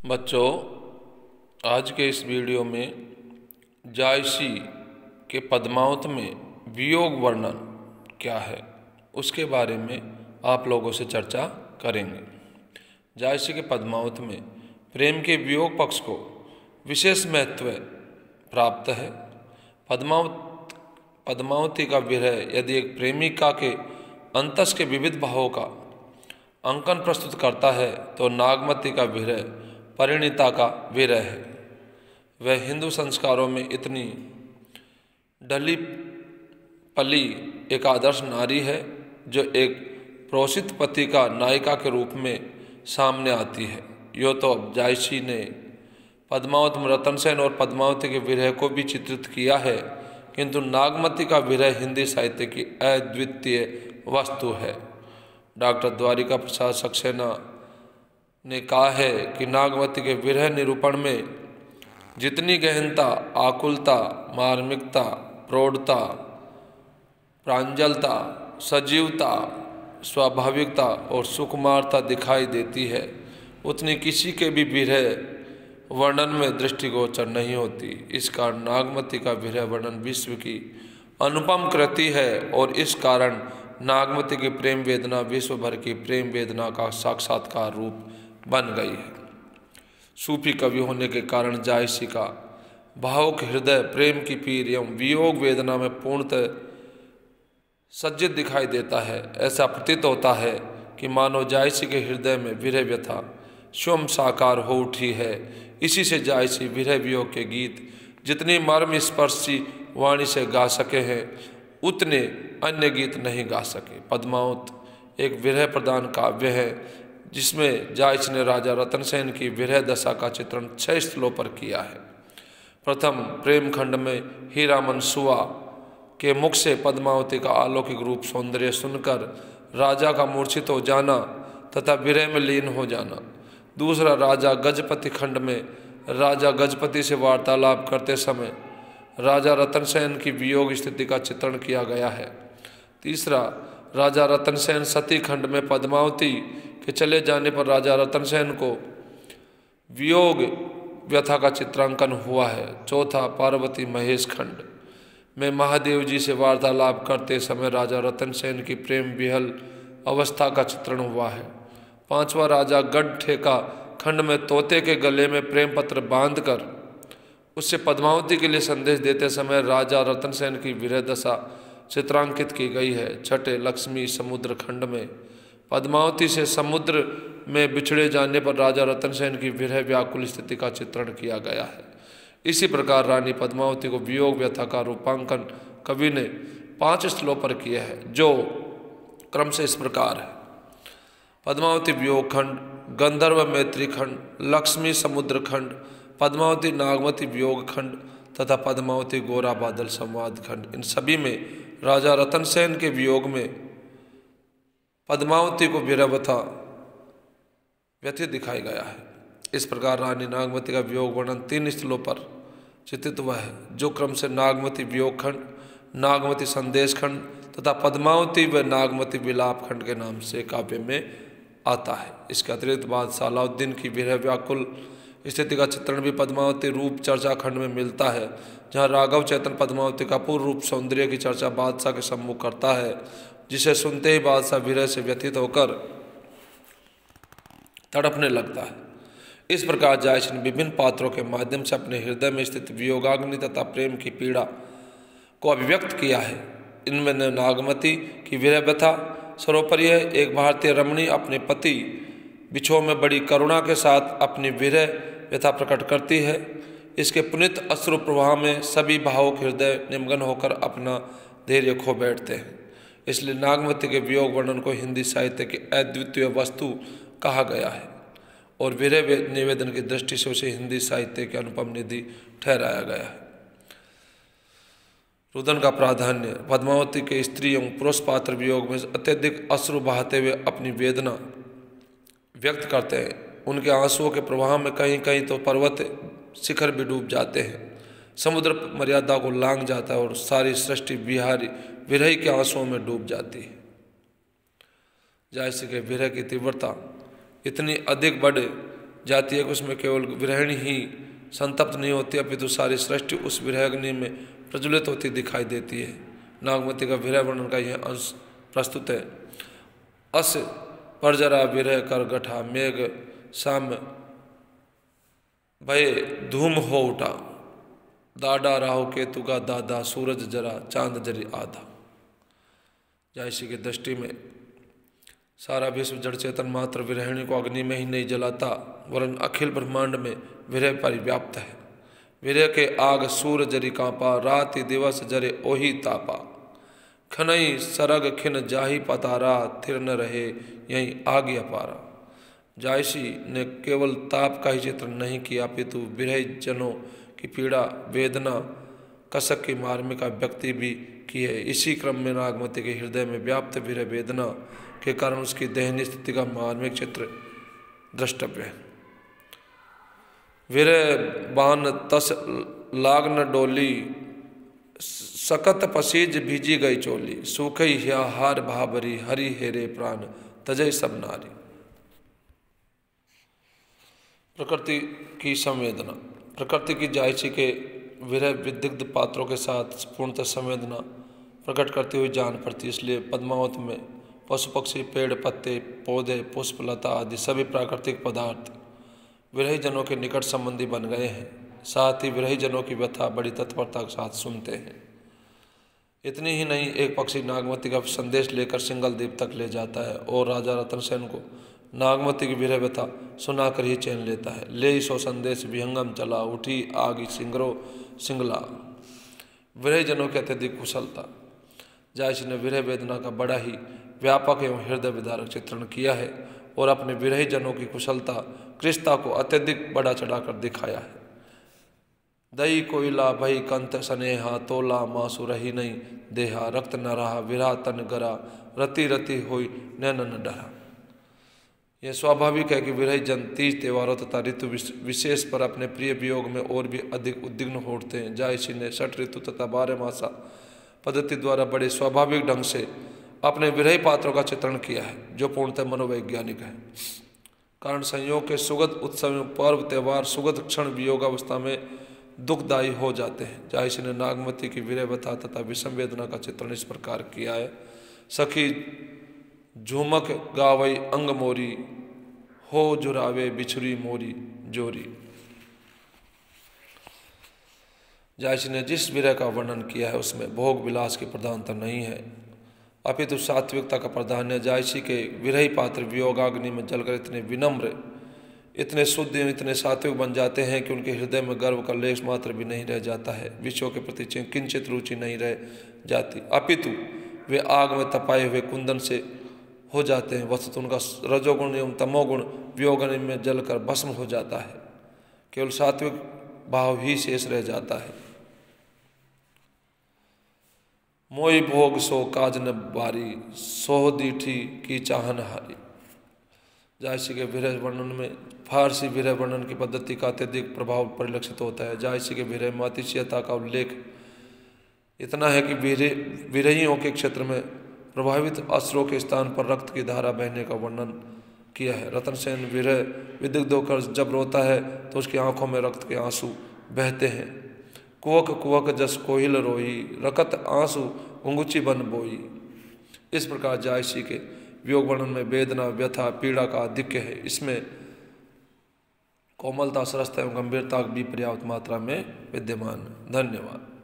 बच्चों, आज के इस वीडियो में जायसी के पद्मावत में वियोग वर्णन क्या है उसके बारे में आप लोगों से चर्चा करेंगे। जायसी के पद्मावत में प्रेम के वियोग पक्ष को विशेष महत्व प्राप्त है। पद्मावती का विरह यदि एक प्रेमिका के अंतस के विविध भावों का अंकन प्रस्तुत करता है तो नागमती का विरह परिणीता का विरह है। वह हिंदू संस्कारों में इतनी ढली पली एक आदर्श नारी है जो एक प्रोषित पति का नायिका के रूप में सामने आती है। यो तो जायसी ने पद्मावत में रतन सेन और पद्मावती के विरह को भी चित्रित किया है, किंतु नागमती का विरह हिंदी साहित्य की अद्वितीय वस्तु है। डॉक्टर द्वारिका प्रसाद सक्सेना ने कहा है कि नागमती के विरह निरूपण में जितनी गहनता, आकुलता, मार्मिकता, प्रौढ़ता, प्रांजलता, सजीवता, स्वाभाविकता और सुकुमारता दिखाई देती है, उतनी किसी के भी विरह वर्णन में दृष्टिगोचर नहीं होती। इस कारण नागमती का विरह वर्णन विश्व की अनुपम कृति है और इस कारण नागमती की प्रेम वेदना विश्व भर की प्रेम वेदना का साक्षात्कार रूप बन गई है। सूफी कवि होने के कारण जायसी का भावुक हृदय प्रेम की पीर एवं वियोग वेदना में पूर्णतः सज्जित दिखाई देता है। ऐसा प्रतीत होता है कि मानो जायसी के हृदय में विरह व्यथा स्वयं साकार हो उठी है। इसी से जायसी विरह वियोग के गीत जितनी मर्म स्पर्शी वाणी से गा सके हैं, उतने अन्य गीत नहीं गा सके। पद्मावत एक विरह प्रधान काव्य है जिसमें जायसी ने राजा रतन सेन की विरह दशा का चित्रण 6 स्थलों पर किया है। प्रथम प्रेम खंड में हीरामन सुआ के मुख से पद्मावती का अलौकिक रूप सौंदर्य सुनकर राजा का मूर्छित हो जाना तथा विरह में लीन हो जाना। दूसरा राजा गजपति खंड में राजा गजपति से वार्तालाप करते समय राजा रतन सेन की वियोग स्थिति का चित्रण किया गया है। तीसरा राजा रतन सेन सती खंड में पद्मावती के चले जाने पर राजा रतन सेन को वियोग व्यथा का चित्रांकन हुआ है। चौथा पार्वती महेश खंड में महादेव जी से वार्तालाप करते समय राजा रतन सेन की प्रेम विहल अवस्था का चित्रण हुआ है। पांचवा राजा गढ़ ठेका खंड में तोते के गले में प्रेम पत्र बांधकर उससे पद्मावती के लिए संदेश देते समय राजा रतन सेन की विरह दशा चित्रांकित की गई है। छठे लक्ष्मी समुद्र खंड में पद्मावती से समुद्र में बिछड़े जाने पर राजा रतन सेन की विरह व्याकुल स्थिति का चित्रण किया गया है। इसी प्रकार रानी पद्मावती को वियोग व्यथा का रूपांकन कवि ने 5 स्थलों पर किया है, जो क्रम से इस प्रकार है: पद्मावती वियोग खंड, गंधर्व मैत्री खंड, लक्ष्मी समुद्र खंड, पद्मावती नागमती वियोग खंड तथा पद्मावती गोरा बादल संवाद खंड। इन सभी में राजा रतन सेन के वियोग में पद्मावती को विरह व्यथा व्यथित दिखाया गया है। इस प्रकार रानी नागमती का वियोग वर्णन 3 स्थलों पर चित्रित हुआ है, जो क्रम से नागमती वियोग खंड, नागमती संदेश खंड तथा पद्मावती व नागमती विलाप खंड के नाम से काव्य में आता है। इसके अतिरिक्त बाद सालाउद्दीन की विरह व्याकुल स्थिति का चित्रण भी पद्मावती रूप चर्चा खंड में मिलता है, जहाँ राघव चैतन पद्मावती का पूर्ण रूप सौंदर्य की चर्चा बादशाह के सम्मुख करता है, जिसे सुनते ही बादशाह विरह से व्यथित होकर तड़पने लगता है। इस प्रकार जायसी ने विभिन्न पात्रों के माध्यम से अपने हृदय में स्थित वियोगाग्नि तथा प्रेम की पीड़ा को अभिव्यक्त किया है। इनमें नागमती की विरह व्यथा सर्वोपरि है। एक भारतीय रमणी अपने पति बिछोह में बड़ी करुणा के साथ अपनी विरह व्यथा प्रकट करती है। इसके पुनित अश्रु प्रवाह में सभी भावुक हृदय निमग्न होकर अपना धैर्य खो बैठते हैं। इसलिए नागमती के वियोग वर्णन को हिंदी साहित्य की अद्वितीय वस्तु कहा गया है और विरह निवेदन की दृष्टि से उसे हिंदी साहित्य की अनुपम निधि ठहराया गया है। रुदन का प्राधान्य पद्मावती के स्त्री एवं पुरुष पात्र वियोग में अत्यधिक अश्रु बहाते हुए अपनी वेदना व्यक्त करते हैं। उनके आंसुओं के प्रवाह में कहीं कहीं तो पर्वत शिखर भी डूब जाते हैं, समुद्र मर्यादा को लांघ जाता है और सारी सृष्टि विरह के आंसुओं में डूब जाती है। जायसी के विरह की तीव्रता इतनी अधिक बढ़ जाती है कि उसमें केवल विरहिणी ही संतप्त नहीं होती, अपितु सारी सृष्टि उस विरहाग्नि में प्रज्वलित होती दिखाई देती है। नागमती का विरह वर्णन का यह अंश प्रस्तुत है। अस परजरा विरह कर गठा, मेघ साम्य भय धूम हो उठा, दादा राहु केतु का दादा, सूरज जरा चांद जरी आधा। जैसी की दृष्टि में सारा विश्व जड़ चेतन मात्र विरहिणी को अग्नि में ही नहीं जलाता, वरन अखिल ब्रह्मांड में विरह परिव्याप्त है। विरह के आग सूर जरी कांपा, राति दिवस जरे ओही तापा, खनई सरग खिन जाही पतारा, थिर न रहे यहीं आग अपारा। जायसी ने केवल ताप का ही चित्र नहीं किया, अपितु विरह जनों की पीड़ा वेदना कसक की मार्मिका व्यक्ति भी की है। इसी क्रम में नागमती के हृदय में व्याप्त विरह वेदना के कारण उसकी दयनीय स्थिति का मार्मिक चित्र द्रष्टव्य है। विरह बान तस लाग न डोली, सकत पसीज भीजी गई चोली, सूखई हिया हार भाबरी, हरि हेरे प्राण तजय सब नारी। प्रकृति की संवेदना। प्रकृति की जायसी के विरह विदिग्ध पात्रों के साथ पूर्णतः संवेदना प्रकट करती हुई जान पड़ती, इसलिए पद्मावत में पशु पक्षी पेड़ पत्ते पौधे पुष्प लता आदि सभी प्राकृतिक पदार्थ विरही जनों के निकट संबंधी बन गए हैं। साथ ही विरही जनों की व्यथा बड़ी तत्परता के साथ सुनते हैं। इतनी ही नहीं, एक पक्षी नागमती का संदेश लेकर सिंगल द्वीप तक ले जाता है और राजा रतन सेन को नागमती की विरह व्यथा सुनाकर ही चैन लेता है। ले सो संदेश विहंगम चला, उठी आग सिंगरो सिंगला। विरह जनों की अत्यधिक कुशलता। जायसी ने विरह वेदना का बड़ा ही व्यापक एवं हृदय विदारक चित्रण किया है और अपने विरही जनों की कुशलता कृष्णता को अत्यधिक बड़ा चढ़ाकर दिखाया है। दई कोयला भई कंत स्नेहा, तोला मासु रही नहीं देहा, रक्त न रहा विरहा तन गरा, रति रति हुई नैन न डरा। यह स्वाभाविक है कि विरही जन तीज त्योहारों तथा ऋतु विशेष पर अपने प्रिय वियोग में और भी अधिक उद्विग्न होते हैं। जायसी ने 6 ऋतु तथा 12 मासा पद्धति द्वारा बड़े स्वाभाविक ढंग से अपने विरही पात्रों का चित्रण किया है, जो पूर्णतः मनोवैज्ञानिक है। कारण संयोग के सुगत उत्सव पर्व त्यौहार सुगत क्षण वियोग अवस्था में दुखदायी हो जाते हैं। जायसी ने नागमती की विरह व्यथा तथा विषम वेदना का चित्रण इस प्रकार किया है। सखी झूमक गावई अंग मोरी, हो जुरावे बिछुरी मोरी जोरी। जायसी ने जिस विरह का वर्णन किया है उसमें भोग विलास की प्रधानता नहीं है, अपितु सात्विकता का प्राधान्य है। जायसी के विरही पात्र वियोगाग्नि में जलकर इतने विनम्र, इतने शुद्ध, इतने सात्विक बन जाते हैं कि उनके हृदय में गर्व का लेश मात्र भी नहीं रह जाता है, विषयों के प्रति किंचित रुचि नहीं रह जाती, अपितु वे आग में तपाए हुए कुंदन से हो जाते हैं। वस्तुतः उनका रजोगुण एवं तमोगुण वियोगाग्नि में जलकर भस्म हो जाता है, केवल सात्विक भाव ही शेष रह जाता है। मोई भोग सो काज न बारी, सोह दीठी की चाहन हारी। जायसी के विरह वर्णन में फारसी विरह वर्णन की पद्धति का अत्यधिक प्रभाव परिलक्षित होता है। जायसी के विरह में अतिशयता का उल्लेख इतना है कि विरहियों के क्षेत्र में प्रभावित अश्रों के स्थान पर रक्त की धारा बहने का वर्णन किया है। रतन सेन विरह विदिग्ध होकर जब रोता है तो उसकी आंखों में रक्त के आंसू बहते हैं। कुवक कुवक जस कोहिल रोई, रकत आंसू घुंगुची बन बोई। इस प्रकार जायसी के वियोग वर्णन में वेदना व्यथा पीड़ा का आधिक्य है। इसमें कोमलता सरसता एवं गंभीरता भी पर्याप्त मात्रा में विद्यमान। धन्यवाद।